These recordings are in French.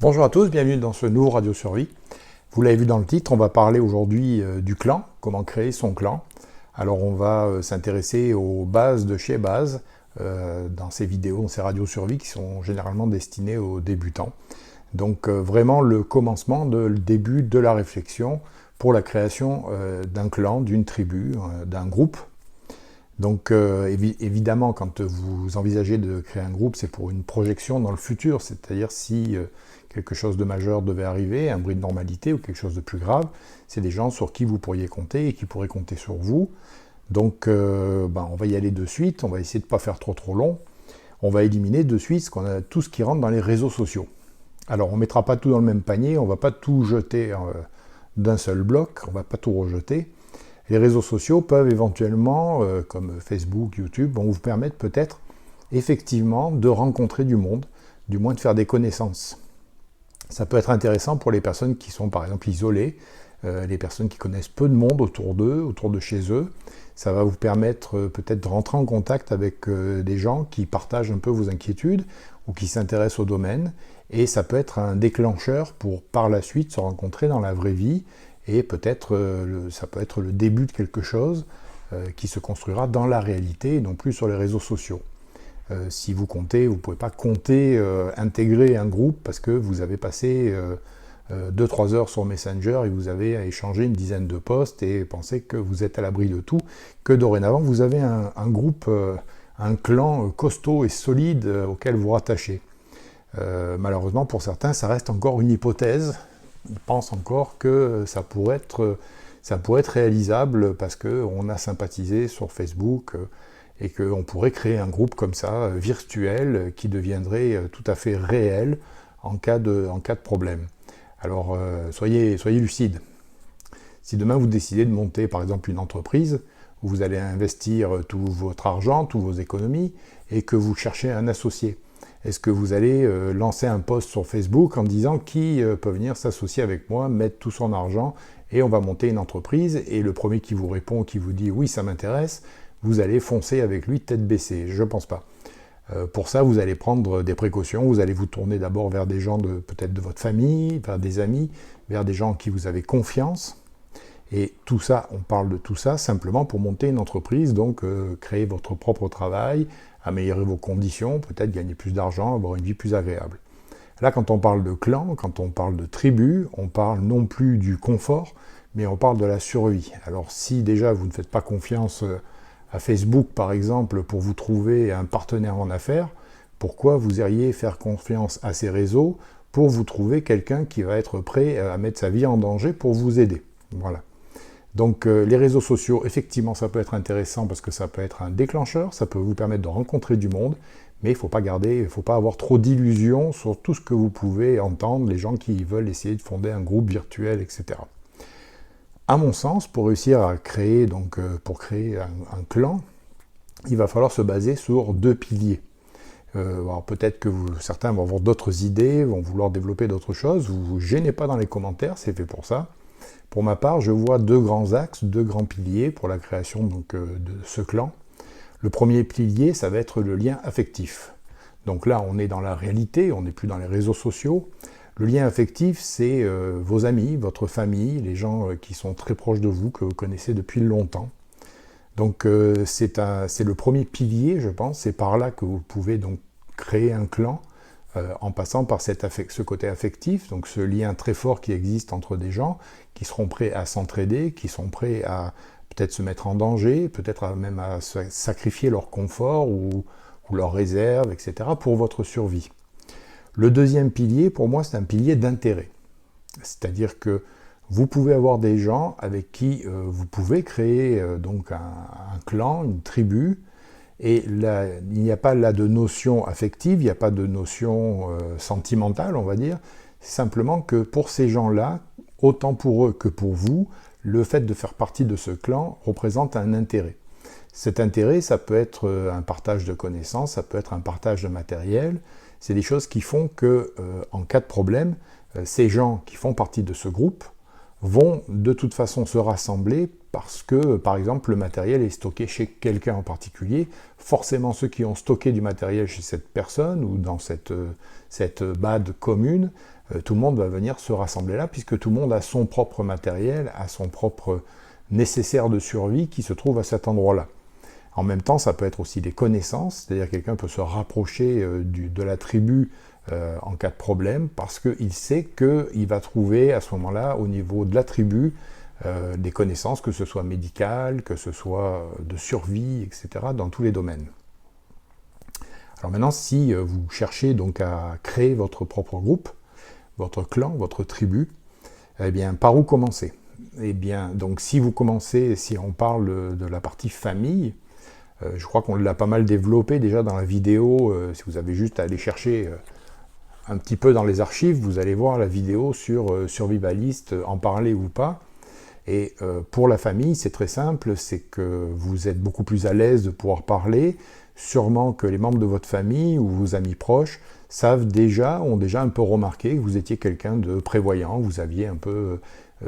Bonjour à tous, bienvenue dans ce nouveau Radio Survie. Vous l'avez vu dans le titre, on va parler aujourd'hui du clan, comment créer son clan. Alors on va s'intéresser aux bases de chez base dans ces vidéos, dans ces radios survie qui sont généralement destinées aux débutants. Donc vraiment le commencement, le début de la réflexion pour la création d'un clan, d'une tribu, d'un groupe. Donc évidemment, quand vous envisagez de créer un groupe, c'est pour une projection dans le futur, c'est-à-dire si quelque chose de majeur devait arriver, un bris de normalité ou quelque chose de plus grave, c'est des gens sur qui vous pourriez compter et qui pourraient compter sur vous. Donc on va y aller de suite, on va essayer de ne pas faire trop long. On va éliminer de suite tout ce qui rentre dans les réseaux sociaux. Alors on ne mettra pas tout dans le même panier, on ne va pas tout jeter d'un seul bloc, on ne va pas tout rejeter. Les réseaux sociaux peuvent éventuellement, comme Facebook, YouTube, vont vous permettre peut-être effectivement de rencontrer du monde, du moins de faire des connaissances. Ça peut être intéressant pour les personnes qui sont par exemple isolées, les personnes qui connaissent peu de monde autour d'eux, autour de chez eux. Ça va vous permettre peut-être de rentrer en contact avec des gens qui partagent un peu vos inquiétudes ou qui s'intéressent au domaine. Et ça peut être un déclencheur pour par la suite se rencontrer dans la vraie vie. Et peut-être ça peut être le début de quelque chose qui se construira dans la réalité et non plus sur les réseaux sociaux. Si vous comptez, vous ne pouvez pas compter intégrer un groupe parce que vous avez passé 2-3 heures sur Messenger et vous avez échangé une dizaine de posts et pensez que vous êtes à l'abri de tout, que dorénavant vous avez un groupe, un clan costaud et solide auquel vous rattachez. Malheureusement pour certains, ça reste encore une hypothèse. Ils pensent encore que ça pourrait être réalisable parce qu'on a sympathisé sur Facebook et qu'on pourrait créer un groupe comme ça, virtuel, qui deviendrait tout à fait réel en cas de problème. Alors, soyez lucides. Si demain vous décidez de monter par exemple une entreprise où vous allez investir tout votre argent, toutes vos économies, et que vous cherchez un associé, est-ce que vous allez lancer un post sur Facebook en disant qui peut venir s'associer avec moi, mettre tout son argent et on va monter une entreprise et le premier qui vous répond, qui vous dit oui ça m'intéresse, vous allez foncer avec lui tête baissée? Je ne pense pas. Pour ça vous allez prendre des précautions, vous allez vous tourner d'abord vers des gens peut-être de votre famille, vers des amis, vers des gens en qui vous avez confiance. Et tout ça, on parle de tout ça simplement pour monter une entreprise, donc créer votre propre travail, améliorer vos conditions, peut-être gagner plus d'argent, avoir une vie plus agréable. Là, quand on parle de clan, quand on parle de tribu, on parle non plus du confort, mais on parle de la survie. Alors si déjà vous ne faites pas confiance à Facebook, par exemple, pour vous trouver un partenaire en affaires, pourquoi vous iriez faire confiance à ces réseaux pour vous trouver quelqu'un qui va être prêt à mettre sa vie en danger pour vous aider? Voilà. Donc les réseaux sociaux, effectivement, ça peut être intéressant parce que ça peut être un déclencheur, ça peut vous permettre de rencontrer du monde, mais il ne faut pas avoir trop d'illusions sur tout ce que vous pouvez entendre, les gens qui veulent essayer de fonder un groupe virtuel, etc. À mon sens, pour réussir à créer, pour créer un clan, il va falloir se baser sur 2 piliers. Alors peut-être que certains vont avoir d'autres idées, vont vouloir développer d'autres choses, vous ne vous gênez pas dans les commentaires, c'est fait pour ça. Pour ma part, je vois 2 grands axes, 2 grands piliers pour la création de ce clan. Le premier pilier, ça va être le lien affectif. Donc là, on est dans la réalité, on n'est plus dans les réseaux sociaux. Le lien affectif, c'est vos amis, votre famille, les gens qui sont très proches de vous, que vous connaissez depuis longtemps. Donc c'est le premier pilier, je pense. C'est par là que vous pouvez donc créer un clan, en passant par ce côté affectif, donc ce lien très fort qui existe entre des gens qui seront prêts à s'entraider, qui sont prêts à peut-être se mettre en danger, peut-être même à sacrifier leur confort ou leurs réserves, etc., pour votre survie. Le deuxième pilier, pour moi, c'est un pilier d'intérêt. C'est-à-dire que vous pouvez avoir des gens avec qui vous pouvez créer donc un clan, une tribu, et là, il n'y a pas là de notion affective, il n'y a pas de notion sentimentale, on va dire. C'est simplement que pour ces gens-là, autant pour eux que pour vous, le fait de faire partie de ce clan représente un intérêt. Cet intérêt, ça peut être un partage de connaissances, ça peut être un partage de matériel. C'est des choses qui font que, en cas de problème, ces gens qui font partie de ce groupe vont de toute façon se rassembler parce que, par exemple, le matériel est stocké chez quelqu'un en particulier. Forcément, ceux qui ont stocké du matériel chez cette personne ou dans cette BAD commune tout le monde va venir se rassembler là, puisque tout le monde a son propre matériel, a son propre nécessaire de survie qui se trouve à cet endroit-là. En même temps, ça peut être aussi des connaissances, c'est-à-dire quelqu'un peut se rapprocher de la tribu en cas de problème, parce qu'il sait qu'il va trouver à ce moment-là, au niveau de la tribu, des connaissances, que ce soit médicales, que ce soit de survie, etc., dans tous les domaines. Alors maintenant, si vous cherchez donc à créer votre propre groupe, votre clan, votre tribu, eh bien, par où commencer? Eh bien, donc si vous commencez, si on parle de la partie famille, je crois qu'on l'a pas mal développé déjà dans la vidéo. Si vous avez juste à aller chercher un petit peu dans les archives, vous allez voir la vidéo sur Survivalist, en parler ou pas. Et pour la famille, c'est très simple, c'est que vous êtes beaucoup plus à l'aise de pouvoir parler. Sûrement que les membres de votre famille ou vos amis proches ont déjà un peu remarqué que vous étiez quelqu'un de prévoyant, vous aviez un peu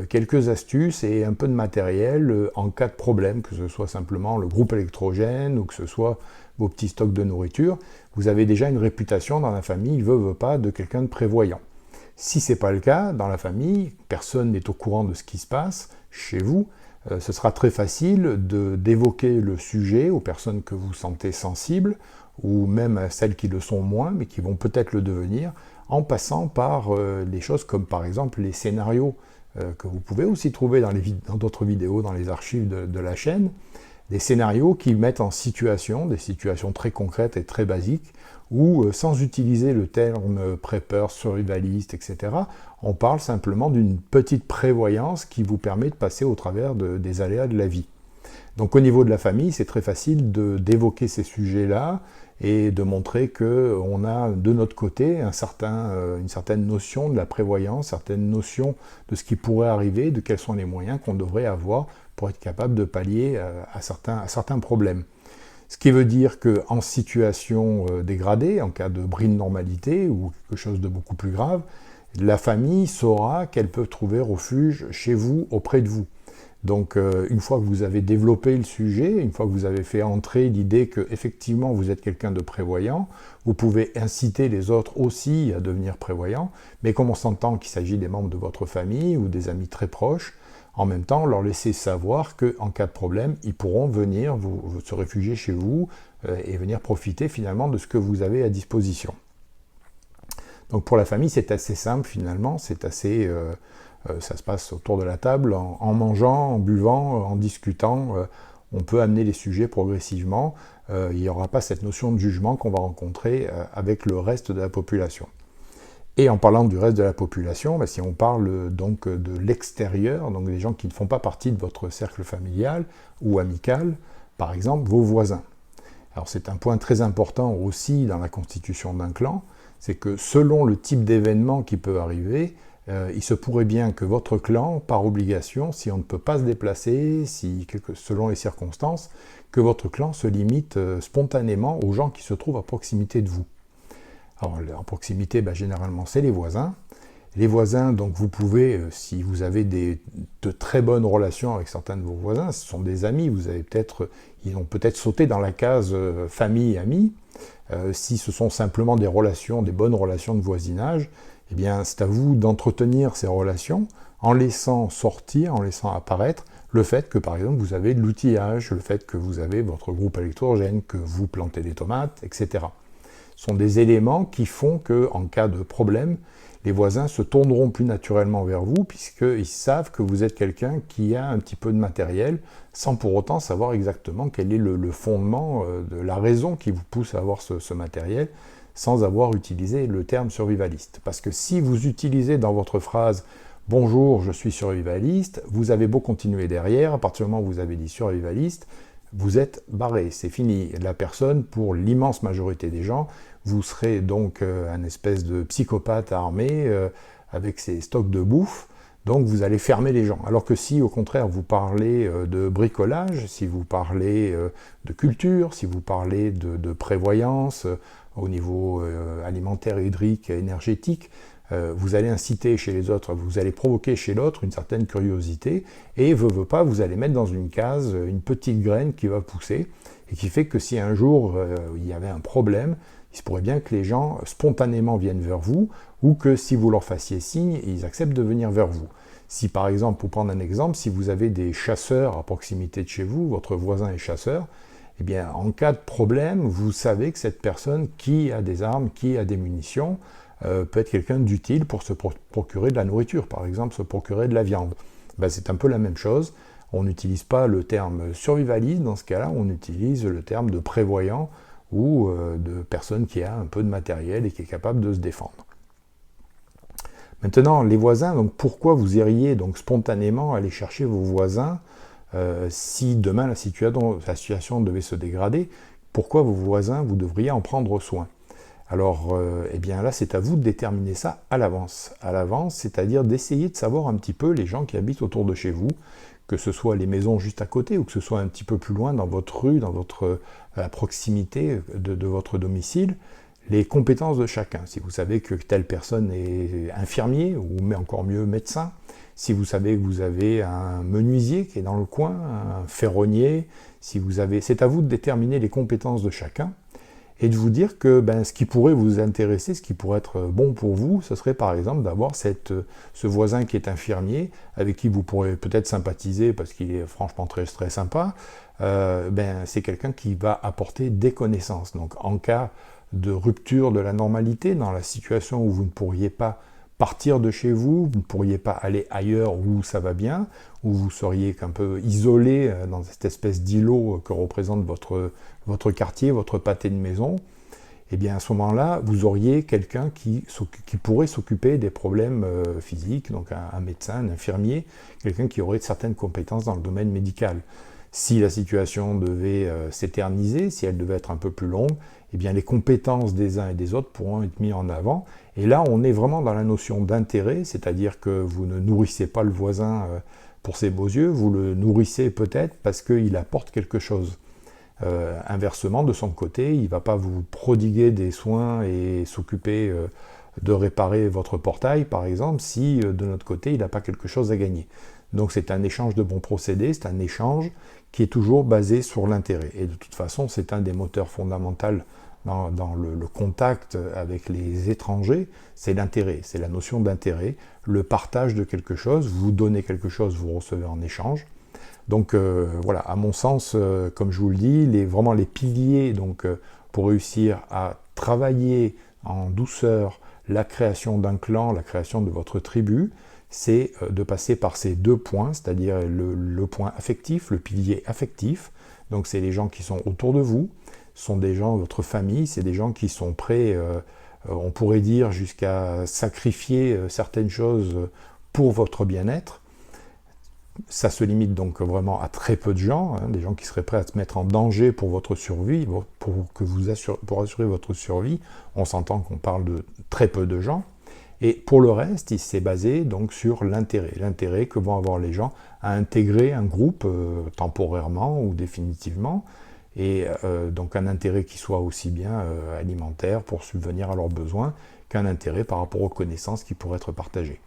quelques astuces et un peu de matériel en cas de problème, que ce soit simplement le groupe électrogène ou que ce soit vos petits stocks de nourriture. Vous avez déjà une réputation dans la famille, veut pas, de quelqu'un de prévoyant. Si ce n'est pas le cas, dans la famille, personne n'est au courant de ce qui se passe chez vous, ce sera très facile d'évoquer le sujet aux personnes que vous sentez sensibles, ou même à celles qui le sont moins, mais qui vont peut-être le devenir, en passant par des choses comme par exemple les scénarios que vous pouvez aussi trouver dans d'autres vidéos, dans les archives de la chaîne, des scénarios qui mettent en situation, des situations très concrètes et très basiques, où sans utiliser le terme prepper, survivaliste, etc., on parle simplement d'une petite prévoyance qui vous permet de passer au travers des aléas de la vie. Donc au niveau de la famille, c'est très facile d'évoquer ces sujets-là et de montrer qu'on a de notre côté une certaine notion de la prévoyance, certaine notion de ce qui pourrait arriver, de quels sont les moyens qu'on devrait avoir pour être capable de pallier à certains problèmes. Ce qui veut dire qu'en situation dégradée, en cas de bris de normalité ou quelque chose de beaucoup plus grave, la famille saura qu'elle peut trouver refuge chez vous, auprès de vous. Donc une fois que vous avez développé le sujet, une fois que vous avez fait entrer l'idée qu'effectivement vous êtes quelqu'un de prévoyant, vous pouvez inciter les autres aussi à devenir prévoyants, mais comme on s'entend qu'il s'agit des membres de votre famille ou des amis très proches, en même temps leur laisser savoir qu'en cas de problème, ils pourront venir se réfugier chez vous et venir profiter finalement de ce que vous avez à disposition. Donc pour la famille, c'est assez simple finalement, ça se passe autour de la table, en mangeant, en buvant, en discutant, on peut amener les sujets progressivement, il n'y aura pas cette notion de jugement qu'on va rencontrer avec le reste de la population. Et en parlant du reste de la population, si on parle donc de l'extérieur, donc des gens qui ne font pas partie de votre cercle familial ou amical, par exemple vos voisins. Alors c'est un point très important aussi dans la constitution d'un clan, c'est que selon le type d'événement qui peut arriver, il se pourrait bien que votre clan, par obligation, si on ne peut pas se déplacer, selon les circonstances, que votre clan se limite spontanément aux gens qui se trouvent à proximité de vous. Alors en proximité, généralement c'est les voisins. Les voisins, donc vous pouvez, si vous avez de très bonnes relations avec certains de vos voisins, ce sont des amis, ils ont peut-être sauté dans la case famille-amis. Si ce sont simplement des bonnes relations de voisinage, eh bien c'est à vous d'entretenir ces relations en laissant sortir, en laissant apparaître le fait que par exemple vous avez de l'outillage, le fait que vous avez votre groupe électrogène, que vous plantez des tomates, etc. Ce sont des éléments qui font qu'en cas de problème, les voisins se tourneront plus naturellement vers vous puisqu'ils savent que vous êtes quelqu'un qui a un petit peu de matériel sans pour autant savoir exactement quel est le fondement de la raison qui vous pousse à avoir ce matériel sans avoir utilisé le terme survivaliste. Parce que si vous utilisez dans votre phrase « Bonjour, je suis survivaliste », vous avez beau continuer derrière, à partir du moment où vous avez dit survivaliste, vous êtes barré, c'est fini. La personne, pour l'immense majorité des gens, vous serez donc un espèce de psychopathe armé avec ses stocks de bouffe, donc vous allez fermer les gens. Alors que si au contraire vous parlez de bricolage, si vous parlez de culture, si vous parlez de prévoyance au niveau alimentaire, hydrique, énergétique, vous allez inciter chez les autres, vous allez provoquer chez l'autre une certaine curiosité, et veut pas, vous allez mettre dans une case une petite graine qui va pousser, et qui fait que si un jour il y avait un problème, il se pourrait bien que les gens spontanément viennent vers vous, ou que si vous leur fassiez signe, ils acceptent de venir vers vous. Si par exemple, pour prendre un exemple, si vous avez des chasseurs à proximité de chez vous, votre voisin est chasseur, eh bien en cas de problème, vous savez que cette personne qui a des armes, qui a des munitions, peut être quelqu'un d'utile pour se procurer de la nourriture, par exemple se procurer de la viande. Ben, c'est un peu la même chose. On n'utilise pas le terme survivaliste dans ce cas-là, on utilise le terme de prévoyant ou de personne qui a un peu de matériel et qui est capable de se défendre. Maintenant, les voisins, donc pourquoi vous iriez donc spontanément aller chercher vos voisins si demain la situation devait se dégrader? Pourquoi vos voisins, vous devriez en prendre soin? Alors, eh bien là, c'est à vous de déterminer ça à l'avance. À l'avance, c'est-à-dire d'essayer de savoir un petit peu les gens qui habitent autour de chez vous, que ce soit les maisons juste à côté ou que ce soit un petit peu plus loin dans votre rue, dans à la proximité de votre domicile, les compétences de chacun. Si vous savez que telle personne est infirmier ou mais encore mieux médecin, si vous savez que vous avez un menuisier qui est dans le coin, un ferronnier, si vous avez, c'est à vous de déterminer les compétences de chacun et de vous dire que ce qui pourrait vous intéresser, ce qui pourrait être bon pour vous, ce serait par exemple d'avoir ce voisin qui est infirmier, avec qui vous pourrez peut-être sympathiser parce qu'il est franchement très, très sympa. C'est quelqu'un qui va apporter des connaissances. Donc en cas de rupture de la normalité, dans la situation où vous ne pourriez pas partir de chez vous, vous ne pourriez pas aller ailleurs où ça va bien, où vous seriez un peu isolé dans cette espèce d'îlot que représente votre quartier, votre pâté de maison, et bien à ce moment-là, vous auriez quelqu'un qui pourrait s'occuper des problèmes physiques, donc un médecin, un infirmier, quelqu'un qui aurait certaines compétences dans le domaine médical. Si la situation devait s'éterniser, si elle devait être un peu plus longue, eh bien les compétences des uns et des autres pourront être mises en avant. Et là, on est vraiment dans la notion d'intérêt, c'est-à-dire que vous ne nourrissez pas le voisin pour ses beaux yeux, vous le nourrissez peut-être parce qu'il apporte quelque chose. Inversement, de son côté, il ne va pas vous prodiguer des soins et s'occuper de réparer votre portail, par exemple, si de notre côté, il n'a pas quelque chose à gagner. Donc c'est un échange de bons procédés, c'est un échange qui est toujours basé sur l'intérêt. Et de toute façon, c'est un des moteurs fondamentaux dans le contact avec les étrangers, c'est l'intérêt, c'est la notion d'intérêt, le partage de quelque chose, vous donnez quelque chose, vous recevez en échange. Donc voilà, à mon sens, comme je vous le dis, vraiment les piliers pour réussir à travailler en douceur la création d'un clan, la création de votre tribu, c'est de passer par ces deux points, c'est-à-dire le point affectif, le pilier affectif. Donc c'est les gens qui sont autour de vous, sont des gens de votre famille, c'est des gens qui sont prêts, on pourrait dire, jusqu'à sacrifier certaines choses pour votre bien-être. Ça se limite donc vraiment à très peu de gens, des gens qui seraient prêts à se mettre en danger pour votre survie, pour assurer votre survie. On s'entend qu'on parle de très peu de gens. Et pour le reste, il s'est basé donc sur l'intérêt que vont avoir les gens à intégrer un groupe temporairement ou définitivement, et donc un intérêt qui soit aussi bien alimentaire pour subvenir à leurs besoins qu'un intérêt par rapport aux connaissances qui pourraient être partagées.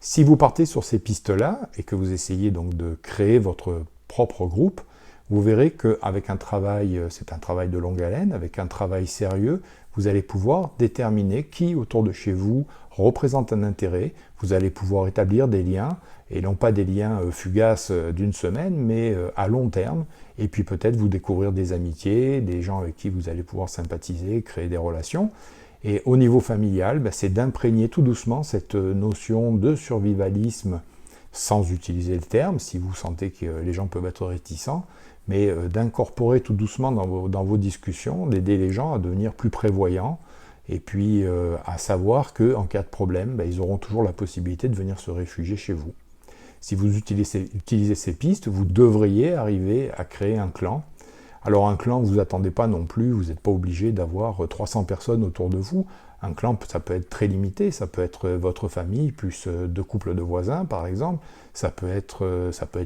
Si vous partez sur ces pistes-là et que vous essayez donc de créer votre propre groupe, vous verrez qu'avec un travail, c'est un travail de longue haleine, avec un travail sérieux, vous allez pouvoir déterminer qui autour de chez vous représente un intérêt, vous allez pouvoir établir des liens, et non pas des liens fugaces d'une semaine, mais à long terme, et puis peut-être vous découvrir des amitiés, des gens avec qui vous allez pouvoir sympathiser, créer des relations. Et au niveau familial, c'est d'imprégner tout doucement cette notion de survivalisme, sans utiliser le terme, si vous sentez que les gens peuvent être réticents, mais d'incorporer tout doucement dans vos discussions, d'aider les gens à devenir plus prévoyants, et puis à savoir qu'en cas de problème, ils auront toujours la possibilité de venir se réfugier chez vous. Si vous utilisez ces pistes, vous devriez arriver à créer un clan. Alors un clan, vous attendez pas non plus, vous n'êtes pas obligé d'avoir 300 personnes autour de vous. Un clan, ça peut être très limité, ça peut être votre famille, plus 2 couples de voisins par exemple, ça peut être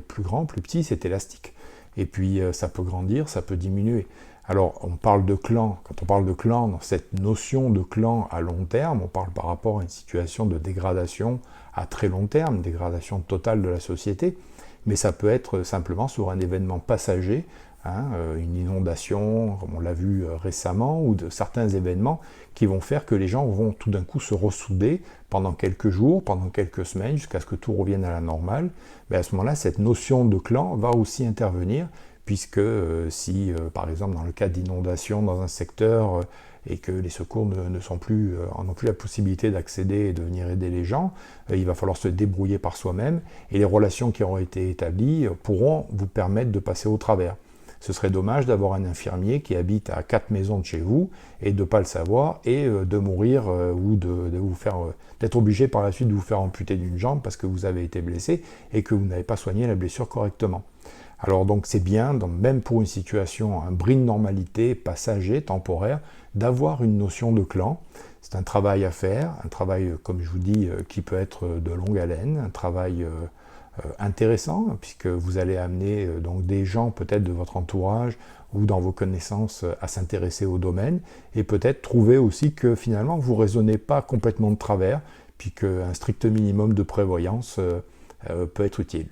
plus grand, plus petit, c'est élastique. Et puis ça peut grandir, ça peut diminuer. Alors on parle de clan, quand on parle de clan, dans cette notion de clan à long terme, on parle par rapport à une situation de dégradation à très long terme, dégradation totale de la société, mais ça peut être simplement sur un événement passager, une inondation, comme on l'a vu récemment, ou de certains événements qui vont faire que les gens vont tout d'un coup se ressouder pendant quelques jours, pendant quelques semaines, jusqu'à ce que tout revienne à la normale. Mais à ce moment-là, cette notion de clan va aussi intervenir, puisque si, par exemple, dans le cas d'inondation dans un secteur, et que les secours n'ont plus la possibilité d'accéder et de venir aider les gens, il va falloir se débrouiller par soi-même, et les relations qui auront été établies pourront vous permettre de passer au travers. Ce serait dommage d'avoir un infirmier qui habite à 4 maisons de chez vous et de ne pas le savoir et de mourir ou d'être obligé par la suite de vous faire amputer d'une jambe parce que vous avez été blessé et que vous n'avez pas soigné la blessure correctement. Alors donc c'est bien, même pour une situation, un bris de normalité passager, temporaire, d'avoir une notion de clan. C'est un travail à faire, un travail, comme je vous dis, qui peut être de longue haleine, un travail intéressant, puisque vous allez amener donc des gens peut-être de votre entourage ou dans vos connaissances à s'intéresser au domaine, et peut-être trouver aussi que finalement vous ne raisonnez pas complètement de travers, puis qu'un strict minimum de prévoyance peut être utile.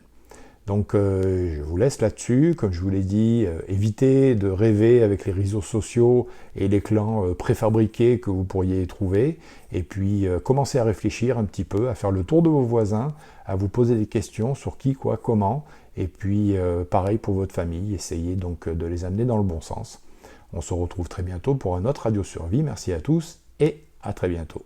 Donc je vous laisse là-dessus, comme je vous l'ai dit, évitez de rêver avec les réseaux sociaux et les clans préfabriqués que vous pourriez trouver, et puis commencez à réfléchir un petit peu, à faire le tour de vos voisins, à vous poser des questions sur qui, quoi, comment, et puis pareil pour votre famille, essayez donc de les amener dans le bon sens. On se retrouve très bientôt pour un autre Radio Survie, merci à tous et à très bientôt.